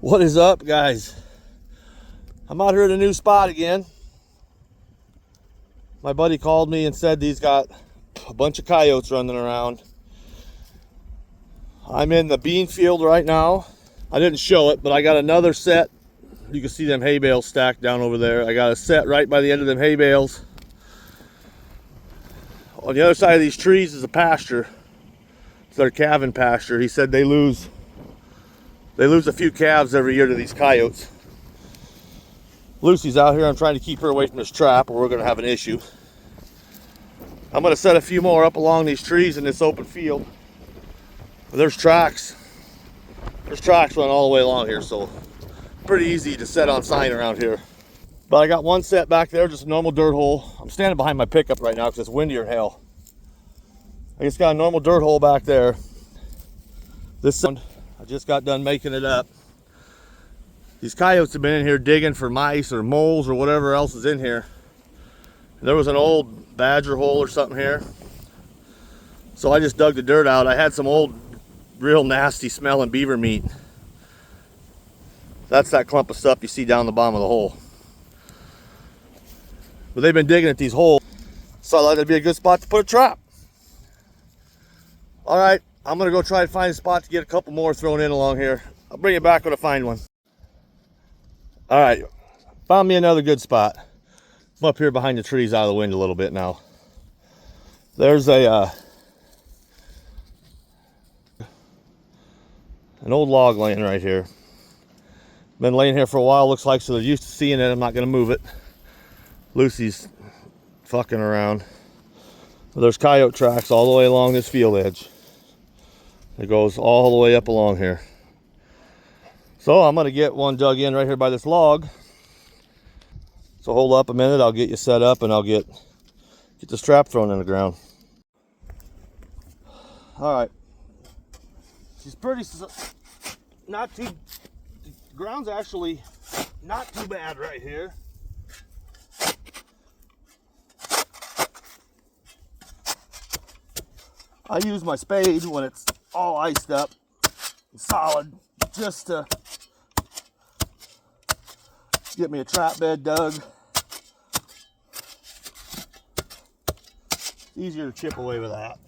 What is up, guys? I'm out here at a new spot again. My buddy called me and said he's got a bunch of coyotes running around. I'm in the bean field right now. I didn't show it, but I got another set. You can see them hay bales stacked down over there. I got a set right by the end of them hay bales. On the other side of these trees is a pasture. It's their calving pasture. He said they lose a few calves every year to these coyotes. Lucy's out here. I'm trying to keep her away from this trap or we're going to have an issue. I'm going to set a few more up along these trees in this open field. There's tracks. There's tracks running all the way along here, so pretty easy to set on sign around here. But I got one set back there, just a normal dirt hole. I'm standing behind my pickup right now because it's windier than hell. I just got a normal dirt hole back there. This one, I just got done making it up. These coyotes have been in here digging for mice or moles or whatever else is in here. There was an old badger hole or something here. So I just dug the dirt out. I had some old, real nasty smelling beaver meat. That's that clump of stuff you see down the bottom of the hole. But they've been digging at these holes, so I thought it'd be a good spot to put a trap. All right, I'm gonna go try to find a spot to get a couple more thrown in along here. I'll bring it back when I find one. All right, found me another good spot. I'm up here behind the trees out of the wind a little bit now. There's an old log laying right here. Been laying here for a while, looks like, so they're used to seeing it. I'm not gonna move it. Lucy's fucking around. There's coyote tracks all the way along this field edge. It goes all the way up along here. So I'm gonna get one dug in right here by this log. So hold up a minute, I'll get you set up and I'll get this trap thrown in the ground. All right. She's pretty, not too, the ground's actually not too bad right here. I use my spade when it's all iced up and solid just to get me a trap bed dug. It's easier to chip away with that.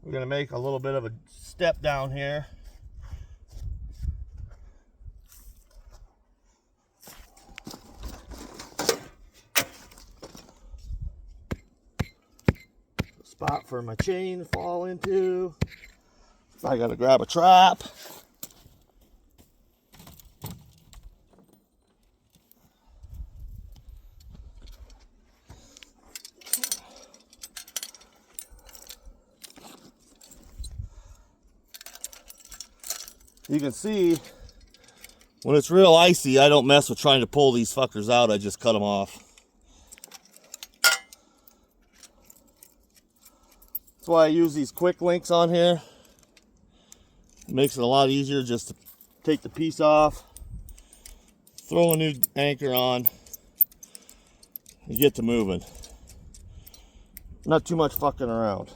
We're going to make a little bit of a step down here. Spot for my chain to fall into. I gotta grab a trap. You can see when it's real icy, I don't mess with trying to pull these fuckers out. I just cut them off. That's why I use these quick links on here. It makes it a lot easier just to take the piece off, throw a new anchor on, and get to moving. Not too much fucking around.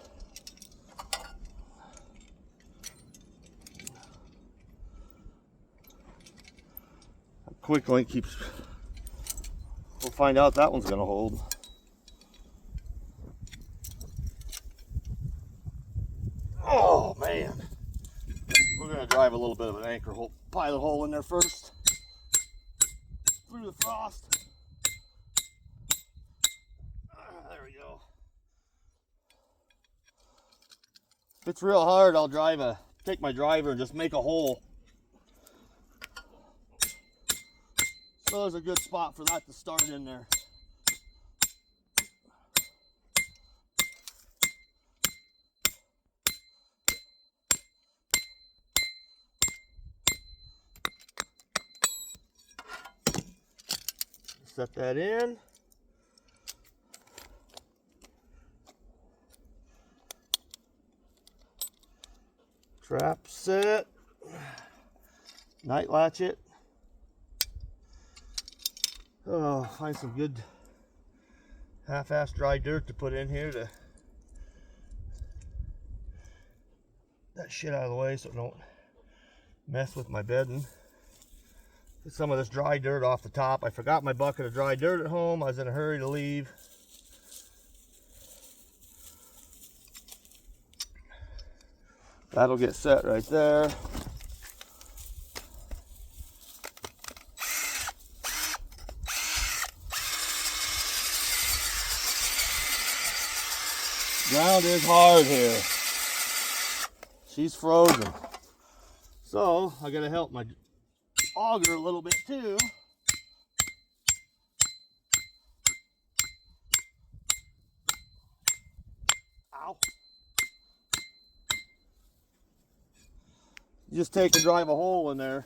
A quick link keeps, we'll find out that one's gonna hold. Oh man, we're gonna drive a little bit of an anchor hole, pilot hole in there first, through the frost. There we go. If it's real hard, I'll take my driver and just make a hole. So there's a good spot for that to start in there. Set that in. Trap set. Night latch it. Oh, find some good half-ass dry dirt to put in here to that shit out of the way so it don't mess with my bedding. Get some of this dry dirt off the top. I forgot my bucket of dry dirt at home. I was in a hurry to leave. That'll get set right there. Ground is hard here. She's frozen. So I gotta help my auger a little bit too. Ow. You just take and drive a hole in there.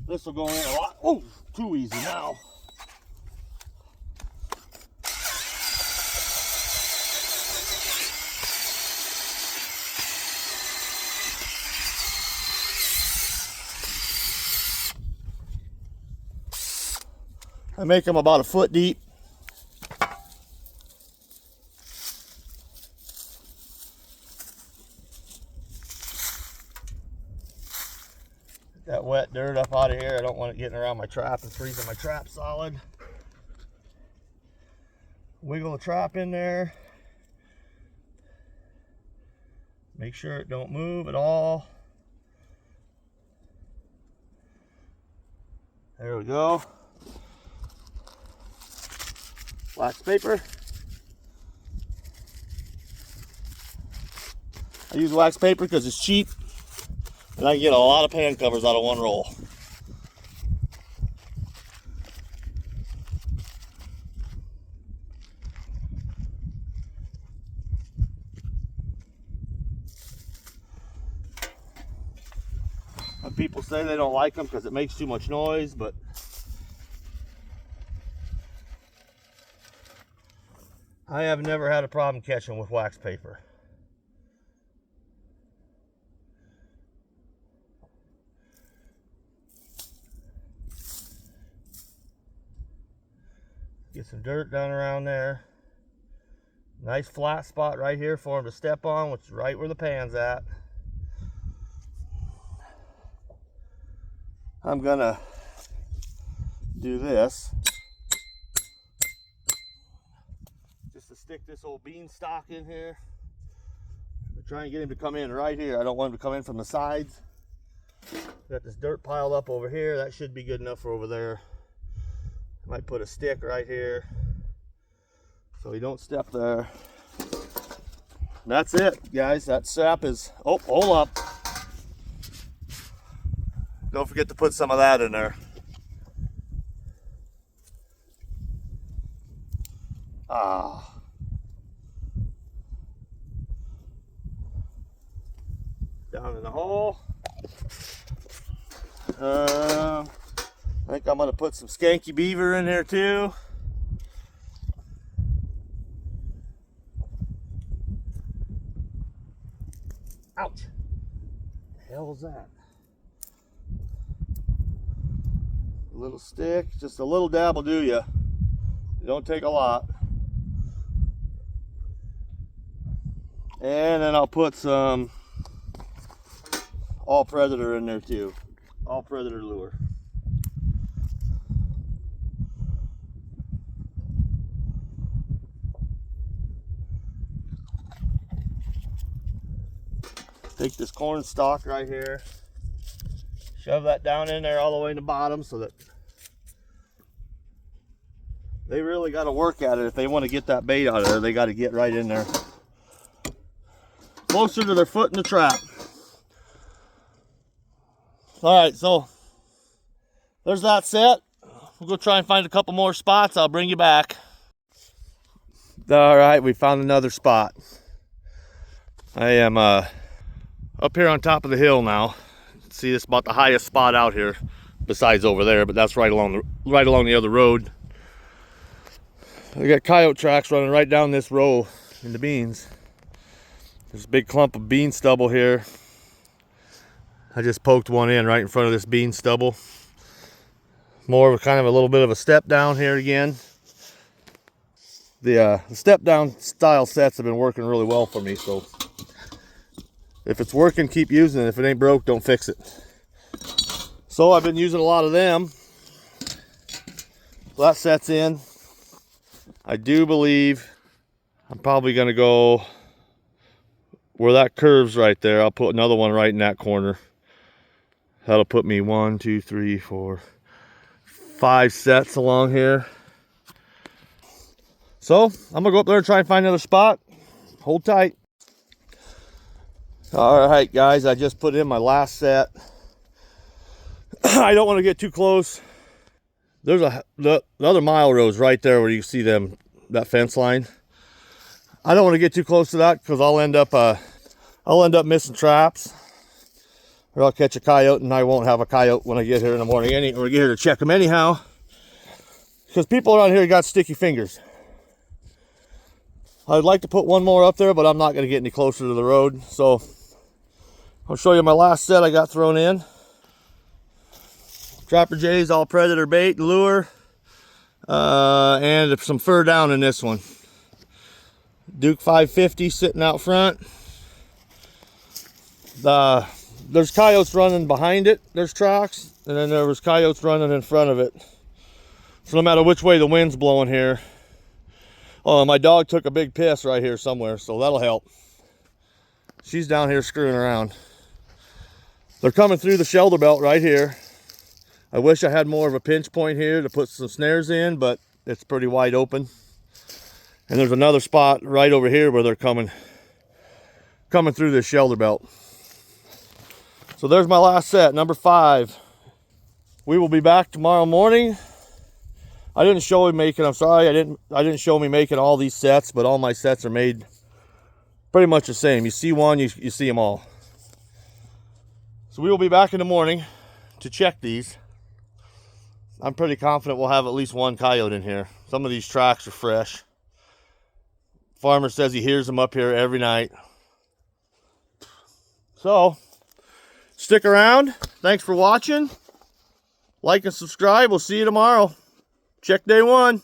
This will go in a lot. Oh, too easy now. I make them about a foot deep. Get that wet dirt up out of here. I don't want it getting around my trap and freezing my trap solid. Wiggle the trap in there. Make sure it don't move at all. There we go. Wax paper. I use wax paper because it's cheap and I can get a lot of pan covers out of one roll. People say they don't like them because it makes too much noise, but I have never had a problem catching with wax paper. Get some dirt down around there. Nice flat spot right here for them to step on, which is right where the pan's at. I'm gonna do this just to stick this old beanstalk in here. I'm trying to get him to come in right here. I don't want him to come in from the sides. Got this dirt piled up over here. That should be good enough for over there. I might put a stick right here so he don't step there. That's it, guys. That sap is, oh, hold up. Don't forget to put some of that in there. Ah. Down in the hole. I think I'm going to put some skanky beaver in there too. Ouch. The hell was that? A little stick, just a little dab will do you. It don't take a lot. And then I'll put some all predator in there too. All predator lure. Take this corn stalk right here. Shove that down in there all the way in the bottom so that they really got to work at it. If they want to get that bait out of there, they got to get right in there. Closer to their foot in the trap. All right, so there's that set. We'll go try and find a couple more spots. I'll bring you back. All right, we found another spot. I am up here on top of the hill now. See, this is about the highest spot out here, besides over there, but that's right along the other road. I got coyote tracks running right down this row in the beans. There's a big clump of bean stubble here. I just poked one in right in front of this bean stubble. More of a kind of a little bit of a step down here again. The step down style sets have been working really well for me, so If it's working, keep using it. If it ain't broke, don't fix it. So I've been using a lot of them. So that sets in. I do believe I'm probably going to go where that curves right there. I'll put another one right in that corner. That'll put me 1, 2, 3, 4, 5 sets along here. So I'm gonna go up there and try and find another spot. Hold tight. All right, guys, I just put in my last set. I don't want to get too close. There's the other mile rows right there where you see them, that fence line. I don't want to get too close to that because I'll end up missing traps, or I'll catch a coyote and I won't have a coyote when I get here in the morning, or get here to check them anyhow. Because people around here got sticky fingers. I'd like to put one more up there, but I'm not going to get any closer to the road. So I'll show you my last set I got thrown in. Trapper J's, all predator bait, lure, and some fur down in this one. Duke 550 sitting out front. There's coyotes running behind it. There's tracks, and then there was coyotes running in front of it. So no matter which way the wind's blowing here. Oh, my dog took a big piss right here somewhere, so that'll help. She's down here screwing around. They're coming through the shoulder belt right here. I wish I had more of a pinch point here to put some snares in, but it's pretty wide open. And there's another spot right over here where they're coming through this shoulder belt. So there's my last set, number 5. We will be back tomorrow morning. I didn't show me making, I'm sorry, I didn't show me making all these sets, but all my sets are made pretty much the same. You see one, you see them all. So we will be back in the morning to check these. I'm pretty confident we'll have at least one coyote in here. Some of these tracks are fresh. Farmer says he hears them up here every night. So, stick around. Thanks for watching. Like and subscribe. We'll see you tomorrow. Check day 1.